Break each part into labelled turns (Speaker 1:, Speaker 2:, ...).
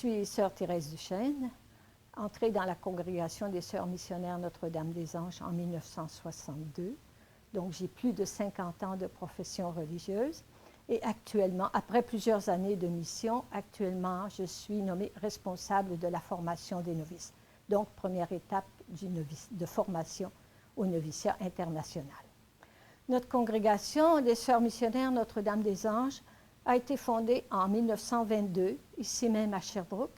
Speaker 1: suis sœur Thérèse Duchesne, entrée dans la congrégation des Sœurs missionnaires Notre-Dame-des-Anges en 1962. Donc, j'ai plus de 50 ans de profession religieuse. Et actuellement, après plusieurs années de mission, actuellement, je suis nommée responsable de la formation des novices. Donc, première étape de formation au noviciat international. Notre congrégation des Sœurs missionnaires Notre-Dame-des-Anges a été fondée en 1922, ici même à Sherbrooke,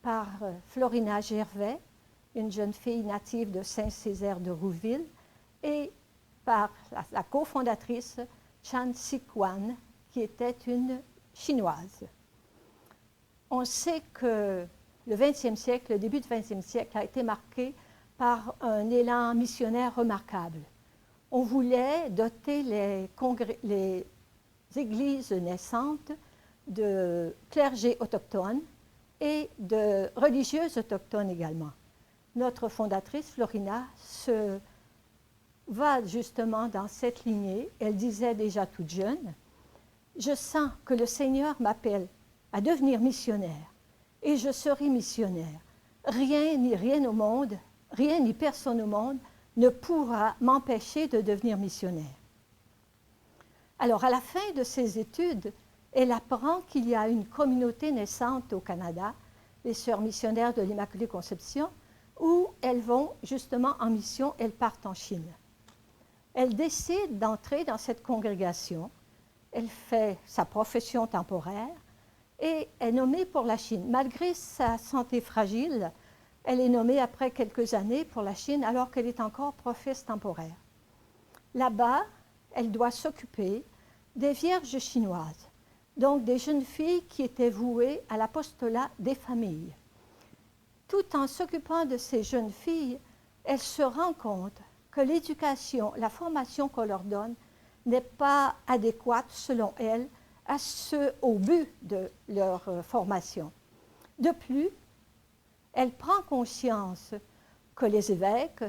Speaker 1: par Florina Gervais, une jeune fille native de Saint-Césaire de Rouville, et par la cofondatrice Chan Si-Kwan, qui était une Chinoise. On sait que le 20e siècle, le début du 20e siècle, a été marqué par un élan missionnaire remarquable. On voulait doter les églises naissantes de clergés autochtones et de religieuses autochtones également. Notre fondatrice, Florina, va justement dans cette lignée. Elle disait déjà toute jeune, « Je sens que le Seigneur m'appelle à devenir missionnaire et je serai missionnaire. Rien au monde, rien ni personne au monde ne pourra m'empêcher de devenir missionnaire. » Alors, à la fin de ses études, elle apprend qu'il y a une communauté naissante au Canada, les Sœurs missionnaires de l'Immaculée Conception, où elles vont justement en mission, elles partent en Chine. Elle décide d'entrer dans cette congrégation, elle fait sa profession temporaire et est nommée pour la Chine. Malgré sa santé fragile, elle est nommée après quelques années pour la Chine alors qu'elle est encore professe temporaire. Là-bas, elle doit s'occuper des vierges chinoises, donc des jeunes filles qui étaient vouées à l'apostolat des familles. Tout en s'occupant de ces jeunes filles, elle se rend compte que l'éducation, la formation qu'on leur donne n'est pas adéquate, selon elle, au but de leur formation. De plus, elle prend conscience que les évêques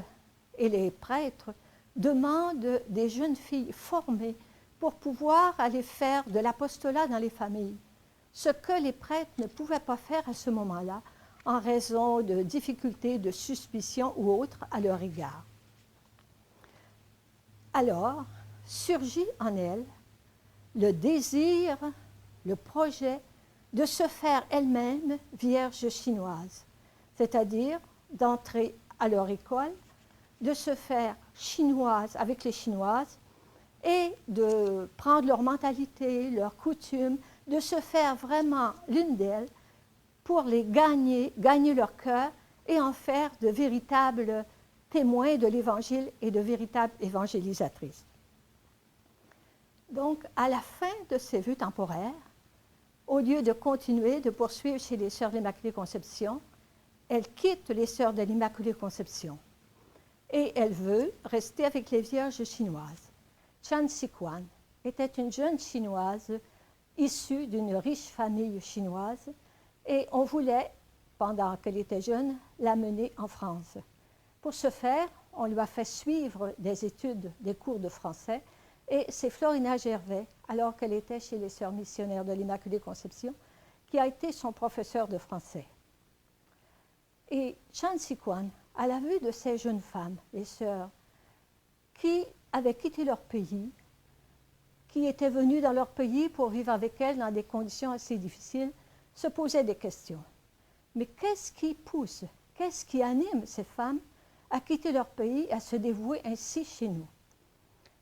Speaker 1: et les prêtres demandent des jeunes filles formées pour pouvoir aller faire de l'apostolat dans les familles, ce que les prêtres ne pouvaient pas faire à ce moment-là en raison de difficultés, de suspicions ou autres à leur égard. Alors, surgit en elle le désir, le projet de se faire elle-même vierge chinoise, c'est-à-dire d'entrer à leur école, de se faire chinoise avec les Chinoises et de prendre leur mentalité, leurs coutumes, de se faire vraiment l'une d'elles pour les gagner leur cœur et en faire de véritables témoins de l'Évangile et de véritables évangélisatrices. Donc, à la fin de ces vues temporaires, au lieu de continuer, de poursuivre chez les Sœurs de l'Immaculée Conception, elle quitte les Sœurs de l'Immaculée Conception et elle veut rester avec les vierges chinoises. Chan Si-Kwan était une jeune chinoise issue d'une riche famille chinoise et on voulait, pendant qu'elle était jeune, l'amener en France. Pour ce faire, on lui a fait suivre des études, des cours de français, et c'est Florina Gervais, alors qu'elle était chez les Sœurs missionnaires de l'Immaculée Conception, qui a été son professeur de français. Et Chan Si-Kwan, à la vue de ces jeunes femmes, les sœurs, qui avaient quitté leur pays, qui étaient venues dans leur pays pour vivre avec elles dans des conditions assez difficiles, se posait des questions. Mais qu'est-ce qui pousse, qu'est-ce qui anime ces femmes à quitter leur pays, à se dévouer ainsi chez nous?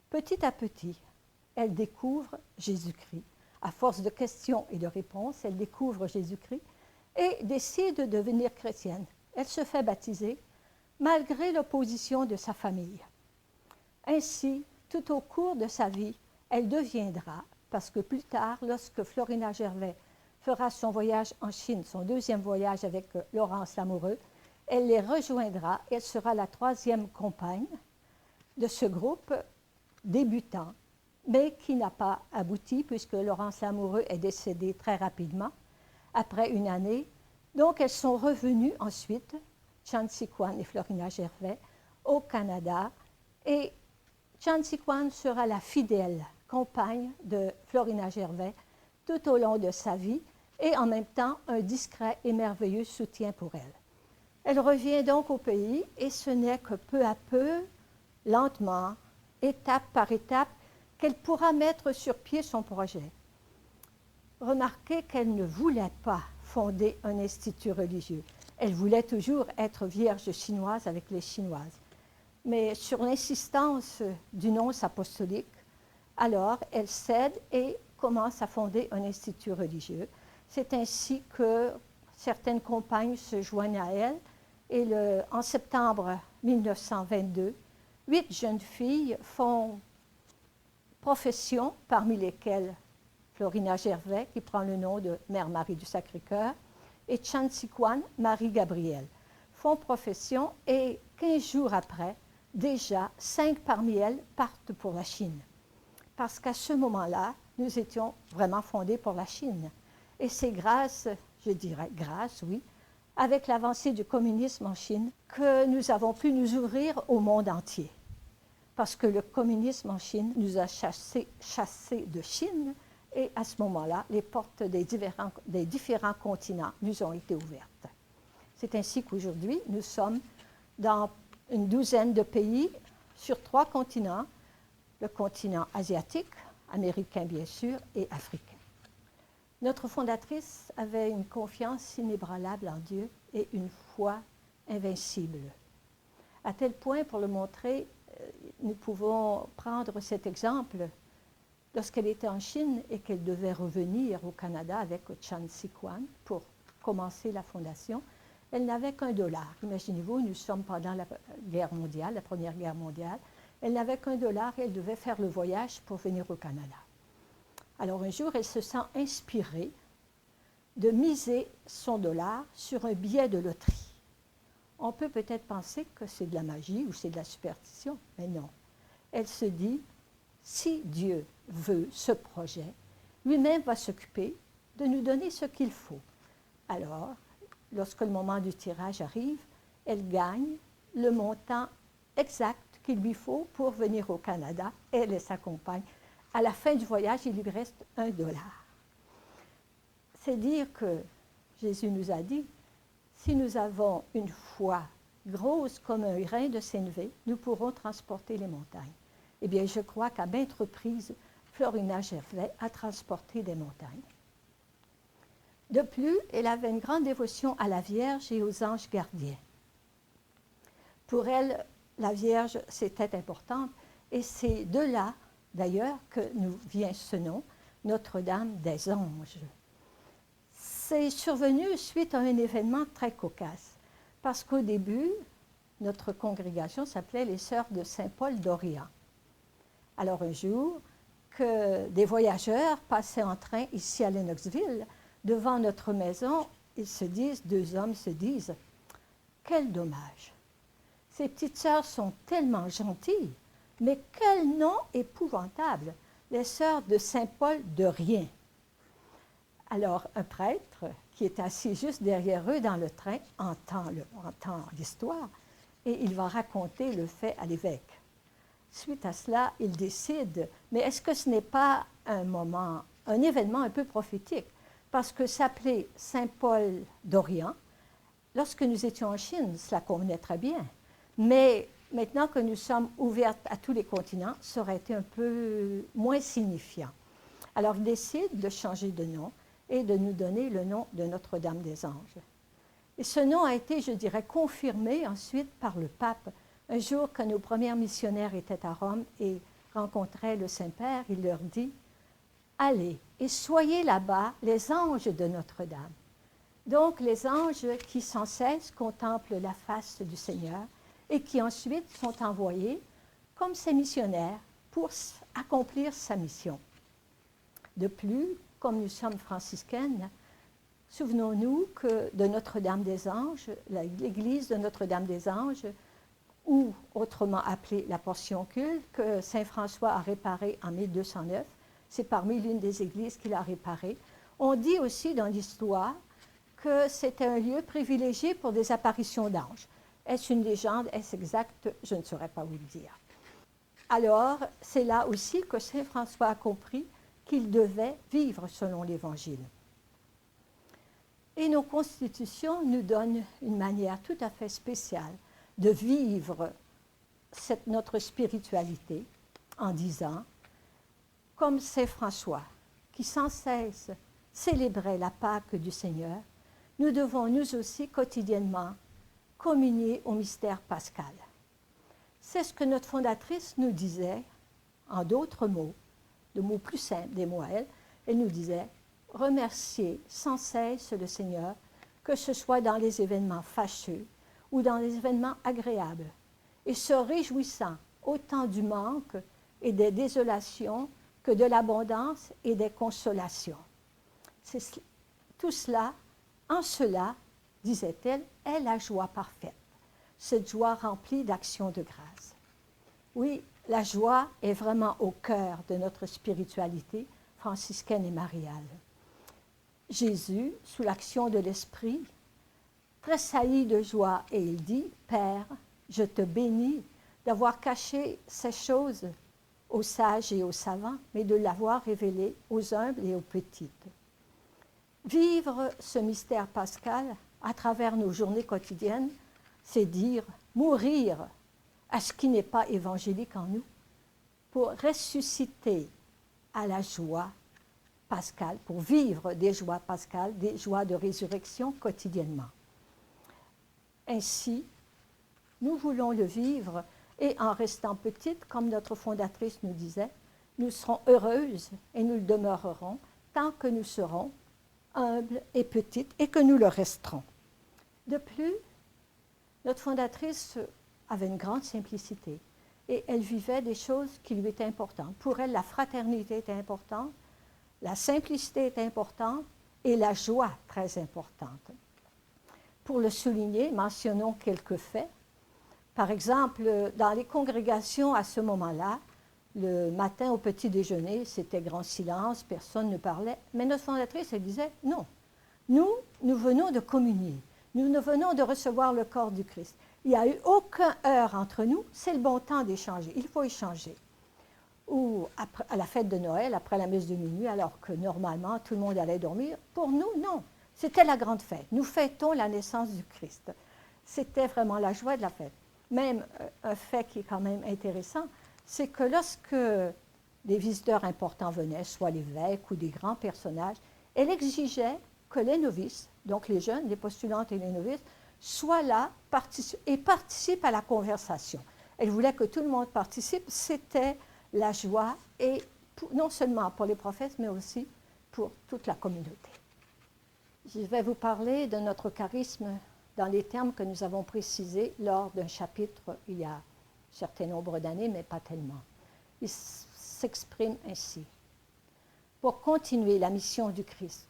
Speaker 1: Petit à petit, elles découvrent Jésus-Christ. À force de questions et de réponses, elles découvrent Jésus-Christ et décident de devenir chrétiennes. Elle se fait baptiser malgré l'opposition de sa famille. Ainsi, tout au cours de sa vie, elle deviendra, parce que plus tard, lorsque Florina Gervais fera son voyage en Chine, son deuxième voyage avec Laurence Lamoureux, elle les rejoindra, elle sera la troisième compagne de ce groupe débutant, mais qui n'a pas abouti puisque Laurence Lamoureux est décédée très rapidement, après une année. Donc, elles sont revenues ensuite, Chan Si-Kwan et Florina Gervais, au Canada, et Chan Si-Kwan sera la fidèle compagne de Florina Gervais tout au long de sa vie, et en même temps un discret et merveilleux soutien pour elle. Elle revient donc au pays et ce n'est que peu à peu, lentement, étape par étape, qu'elle pourra mettre sur pied son projet. Remarquez qu'elle ne voulait pas fonder un institut religieux. Elle voulait toujours être vierge chinoise avec les Chinoises. Mais sur l'insistance du nonce apostolique, alors elle cède et commence à fonder un institut religieux. C'est ainsi que certaines compagnes se joignent à elle. Et en septembre 1922, 8 jeunes filles font profession, parmi lesquelles Florina Gervais, qui prend le nom de Mère Marie du Sacré-Cœur, et Chan Si-Kwan, Marie-Gabrielle, font profession et 15 jours après, déjà 5 parmi elles partent pour la Chine. Parce qu'à ce moment-là, nous étions vraiment fondés pour la Chine. Et c'est grâce, je dirais grâce, oui, avec l'avancée du communisme en Chine, que nous avons pu nous ouvrir au monde entier. Parce que le communisme en Chine nous a chassés de Chine, et à ce moment-là, les portes des différents continents nous ont été ouvertes. C'est ainsi qu'aujourd'hui, nous sommes dans une douzaine de pays sur 3 continents, le continent asiatique, américain bien sûr, et africain. Notre fondatrice avait une confiance inébranlable en Dieu et une foi invincible. À tel point, pour le montrer, nous pouvons prendre cet exemple. Lorsqu'elle était en Chine et qu'elle devait revenir au Canada avec Chan Si-Kwan pour commencer la fondation, elle n'avait qu'$1. Imaginez-vous, nous sommes pendant la guerre mondiale, la Première Guerre mondiale. Elle n'avait qu'$, et elle devait faire le voyage pour venir au Canada. Alors un jour, elle se sent inspirée de miser son dollar sur un billet de loterie. On peut peut-être penser que c'est de la magie ou c'est de la superstition, mais non. Elle se dit, si Dieu veut ce projet, lui-même va s'occuper de nous donner ce qu'il faut. Alors, lorsque le moment du tirage arrive, elle gagne le montant exact qu'il lui faut pour venir au Canada, elle et sa compagne. À la fin du voyage, il lui reste $1. C'est dire que Jésus nous a dit, si nous avons une foi grosse comme un grain de sénévé, nous pourrons transporter les montagnes. Eh bien, je crois qu'à maintes reprises, Florina Gervais a transporté des montagnes. De plus, elle avait une grande dévotion à la Vierge et aux anges gardiens. Pour elle, la Vierge, c'était important, et c'est de là, d'ailleurs, que nous vient ce nom, Notre-Dame des Anges. C'est survenu suite à un événement très cocasse, parce qu'au début, notre congrégation s'appelait les Sœurs de Saint-Paul d'Orient. Alors un jour, que des voyageurs passaient en train ici à Lennoxville, devant notre maison, deux hommes se disent, « Quel dommage! Ces petites sœurs sont tellement gentilles, mais quel nom épouvantable! Les Sœurs de Saint-Paul de rien! » Alors un prêtre, qui est assis juste derrière eux dans le train, entend l'histoire et il va raconter le fait à l'évêque. Suite à cela, il décide, mais est-ce que ce n'est pas un événement un peu prophétique? Parce que s'appeler Saint-Paul d'Orient, lorsque nous étions en Chine, cela convenait très bien. Mais maintenant que nous sommes ouvertes à tous les continents, ça aurait été un peu moins signifiant. Alors, il décide de changer de nom et de nous donner le nom de Notre-Dame des Anges. Et ce nom a été, je dirais, confirmé ensuite par le pape. Un jour, quand nos premiers missionnaires étaient à Rome et rencontraient le Saint-Père, il leur dit, « Allez et soyez là-bas les anges de Notre-Dame. » Donc, les anges qui sans cesse contemplent la face du Seigneur et qui ensuite sont envoyés comme ses missionnaires pour accomplir sa mission. De plus, comme nous sommes franciscaines, souvenons-nous que de Notre-Dame des Anges, l'église de Notre-Dame des Anges, ou autrement appelée la Portion Culte, que saint François a réparée en 1209, c'est parmi l'une des églises qu'il a réparées. On dit aussi dans l'histoire que c'était un lieu privilégié pour des apparitions d'anges. Est-ce une légende? Est-ce exact? Je ne saurais pas vous le dire. Alors, c'est là aussi que saint François a compris qu'il devait vivre selon l'Évangile. Et nos constitutions nous donnent une manière tout à fait spéciale de vivre notre spiritualité en disant, comme Saint François, qui sans cesse célébrait la Pâque du Seigneur, nous devons nous aussi quotidiennement communier au mystère pascal. C'est ce que notre fondatrice nous disait, en d'autres mots, de mots plus simples, des mots à elle. Elle nous disait, remercier sans cesse le Seigneur, que ce soit dans les événements fâcheux ou dans les événements agréables, et se réjouissant autant du manque et des désolations que de l'abondance et des consolations. Tout cela, en cela, disait-elle, est la joie parfaite, cette joie remplie d'actions de grâce. Oui, la joie est vraiment au cœur de notre spiritualité franciscaine et mariale. Jésus, sous l'action de l'Esprit, tressaillit de joie et il dit, « Père, je te bénis d'avoir caché ces choses aux sages et aux savants, mais de l'avoir révélé aux humbles et aux petites. » Vivre ce mystère pascal à travers nos journées quotidiennes, c'est dire mourir à ce qui n'est pas évangélique en nous pour ressusciter à la joie pascale, pour vivre des joies pascales, des joies de résurrection quotidiennement. Ainsi, nous voulons le vivre et en restant petites, comme notre fondatrice nous disait, nous serons heureuses et nous le demeurerons tant que nous serons humbles et petites et que nous le resterons. De plus, notre fondatrice avait une grande simplicité et elle vivait des choses qui lui étaient importantes. Pour elle, la fraternité était importante, la simplicité était importante et la joie très importante. Pour le souligner, mentionnons quelques faits. Par exemple, dans les congrégations à ce moment-là, le matin au petit déjeuner, c'était grand silence, personne ne parlait. Mais notre fondatrice, elle disait, non, nous venons de communier, nous venons de recevoir le corps du Christ. Il n'y a eu aucune heure entre nous, c'est le bon temps d'échanger, il faut échanger. Ou après, à la fête de Noël, après la messe de minuit, alors que normalement tout le monde allait dormir, pour nous, non. C'était la grande fête. Nous fêtons la naissance du Christ. C'était vraiment la joie de la fête. Même un fait qui est quand même intéressant, c'est que lorsque des visiteurs importants venaient, soit l'évêque ou des grands personnages, elle exigeait que les novices, donc les jeunes, les postulantes et les novices, soient là et participent à la conversation. Elle voulait que tout le monde participe, c'était la joie, et non seulement pour les prophètes, mais aussi pour toute la communauté. Je vais vous parler de notre charisme dans les termes que nous avons précisés lors d'un chapitre il y a un certain nombre d'années, mais pas tellement. Il s'exprime ainsi. Pour continuer la mission du Christ,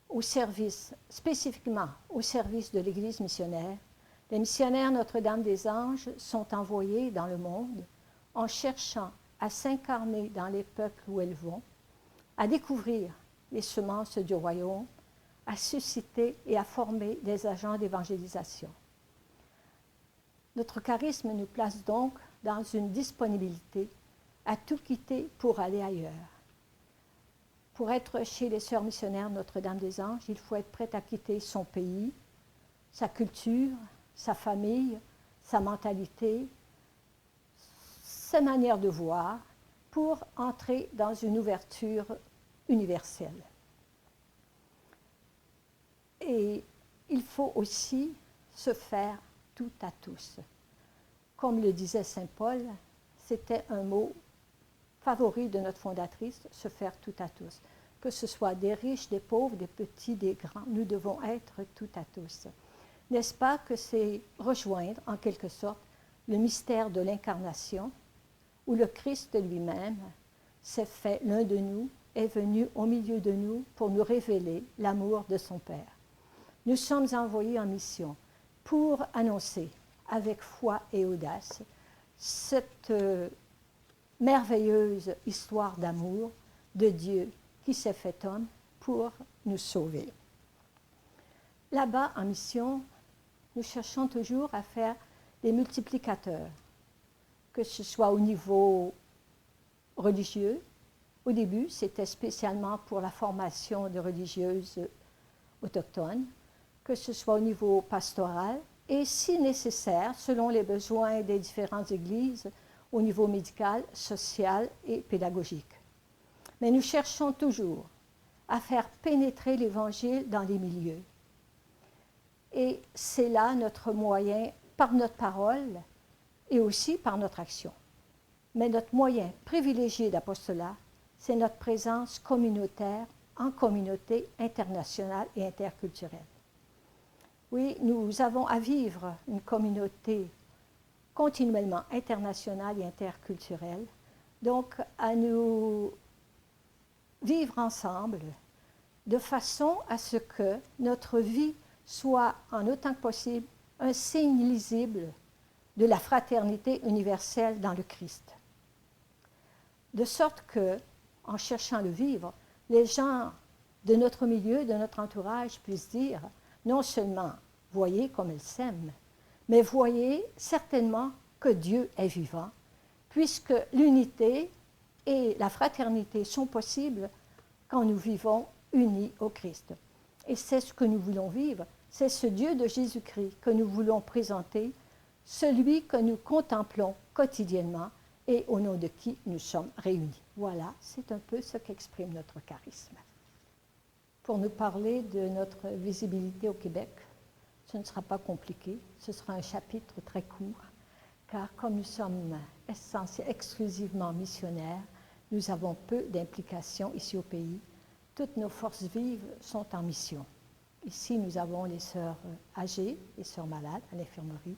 Speaker 1: au service, spécifiquement au service de l'Église missionnaire, les missionnaires Notre-Dame-des-Anges sont envoyés dans le monde en cherchant à s'incarner dans les peuples où elles vont, à découvrir les semences du royaume, à susciter et à former des agents d'évangélisation. Notre charisme nous place donc dans une disponibilité à tout quitter pour aller ailleurs. Pour être chez les sœurs missionnaires Notre-Dame-des-Anges, il faut être prêt à quitter son pays, sa culture, sa famille, sa mentalité, sa manière de voir, pour entrer dans une ouverture universelle. Et il faut aussi se faire tout à tous. Comme le disait saint Paul, c'était un mot favori de notre fondatrice, se faire tout à tous. Que ce soit des riches, des pauvres, des petits, des grands, nous devons être tout à tous. N'est-ce pas que c'est rejoindre, en quelque sorte, le mystère de l'incarnation, où le Christ lui-même s'est fait l'un de nous, est venu au milieu de nous pour nous révéler l'amour de son Père. Nous sommes envoyés en mission pour annoncer avec foi et audace cette merveilleuse histoire d'amour de Dieu qui s'est fait homme pour nous sauver. Là-bas, en mission, nous cherchons toujours à faire des multiplicateurs, que ce soit au niveau religieux. Au début, c'était spécialement pour la formation de religieuses autochtones, que ce soit au niveau pastoral et, si nécessaire, selon les besoins des différentes églises, au niveau médical, social et pédagogique. Mais nous cherchons toujours à faire pénétrer l'Évangile dans les milieux. Et c'est là notre moyen, par notre parole et aussi par notre action. Mais notre moyen privilégié d'apostolat, c'est notre présence communautaire en communauté internationale et interculturelle. Oui, nous avons à vivre une communauté continuellement internationale et interculturelle, donc à nous vivre ensemble de façon à ce que notre vie soit en autant que possible un signe lisible de la fraternité universelle dans le Christ. De sorte que, en cherchant le vivre, les gens de notre milieu, de notre entourage puissent dire non seulement « voyez comme elle s'aime », mais voyez certainement que Dieu est vivant, puisque l'unité et la fraternité sont possibles quand nous vivons unis au Christ. Et c'est ce que nous voulons vivre, c'est ce Dieu de Jésus-Christ que nous voulons présenter, celui que nous contemplons quotidiennement et au nom de qui nous sommes réunis. Voilà, c'est un peu ce qu'exprime notre charisme. Pour nous parler de notre visibilité au Québec, ce ne sera pas compliqué, ce sera un chapitre très court, car comme nous sommes exclusivement missionnaires, nous avons peu d'implications ici au pays. Toutes nos forces vives sont en mission. Ici, nous avons les sœurs âgées, les sœurs malades à l'infirmerie.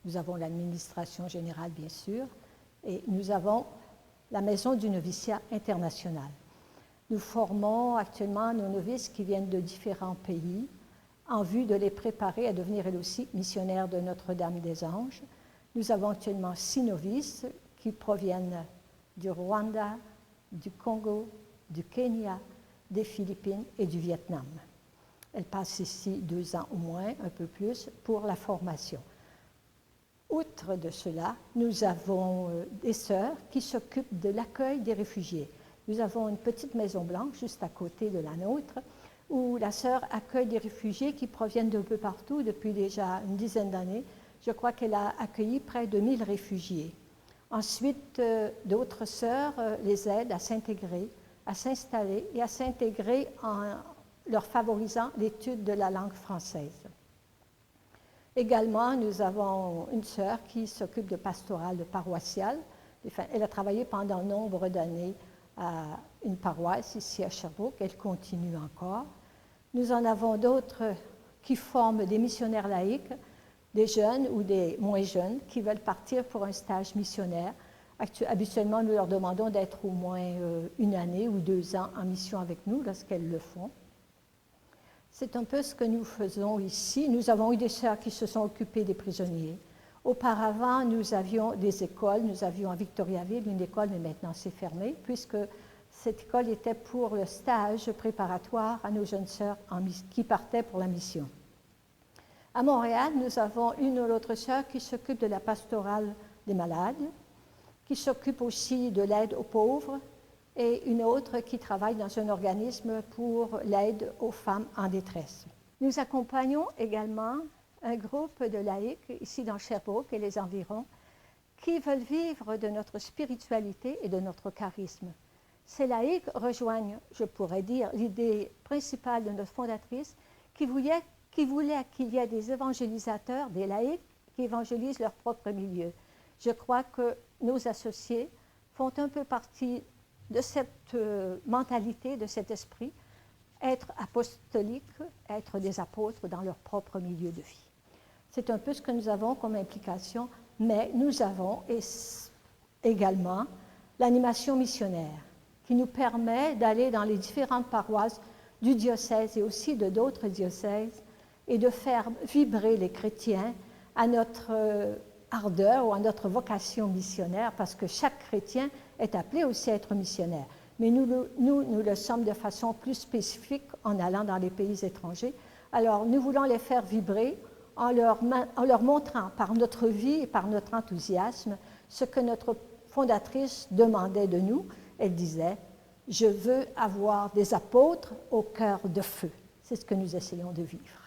Speaker 1: Nous avons l'administration générale, bien sûr, et nous avons la maison du noviciat international. Nous formons actuellement nos novices qui viennent de différents pays en vue de les préparer à devenir elles aussi missionnaires de Notre-Dame des Anges. Nous avons actuellement 6 novices qui proviennent du Rwanda, du Congo, du Kenya, des Philippines et du Vietnam. Elles passent ici 2 ans au moins, un peu plus, pour la formation. Outre de cela, nous avons des sœurs qui s'occupent de l'accueil des réfugiés. Nous avons une petite maison blanche juste à côté de la nôtre, où la sœur accueille des réfugiés qui proviennent d'un peu partout depuis déjà une dizaine d'années. Je crois qu'elle a accueilli près de 1000 réfugiés. Ensuite, d'autres sœurs les aident à s'intégrer, à s'installer et à s'intégrer en leur favorisant l'étude de la langue française. Également, nous avons une sœur qui s'occupe de pastoral paroissial. Elle a travaillé pendant nombre d'années à une paroisse ici à Sherbrooke. Elle continue encore. Nous en avons d'autres qui forment des missionnaires laïcs, des jeunes ou des moins jeunes qui veulent partir pour un stage missionnaire. Habituellement, nous leur demandons d'être au moins 1 année ou 2 ans en mission avec nous lorsqu'elles le font. C'est un peu ce que nous faisons ici. Nous avons eu des sœurs qui se sont occupées des prisonniers. Auparavant, nous avions des écoles. Nous avions à Victoriaville une école, mais maintenant c'est fermé, puisque cette école était pour le stage préparatoire à nos jeunes sœurs qui partaient pour la mission. À Montréal, nous avons une ou l'autre sœur qui s'occupe de la pastorale des malades, qui s'occupe aussi de l'aide aux pauvres, et une autre qui travaille dans un organisme pour l'aide aux femmes en détresse. Nous accompagnons également un groupe de laïcs ici dans Sherbrooke et les environs qui veulent vivre de notre spiritualité et de notre charisme. Ces laïcs rejoignent, je pourrais dire, l'idée principale de notre fondatrice qui voulait qu'il y ait des évangélisateurs, des laïcs qui évangélisent leur propre milieu. Je crois que nos associés font un peu partie de cette mentalité, de cet esprit, être apostolique, être des apôtres dans leur propre milieu de vie. C'est un peu ce que nous avons comme implication, mais nous avons également l'animation missionnaire qui nous permet d'aller dans les différentes paroisses du diocèse et aussi de d'autres diocèses et de faire vibrer les chrétiens à notre ardeur ou à notre vocation missionnaire, parce que chaque chrétien est appelé aussi à être missionnaire. Mais nous le sommes de façon plus spécifique en allant dans les pays étrangers. Alors, nous voulons les faire vibrer en leur montrant par notre vie et par notre enthousiasme ce que notre fondatrice demandait de nous. Elle disait « Je veux avoir des apôtres au cœur de feu ». C'est ce que nous essayons de vivre.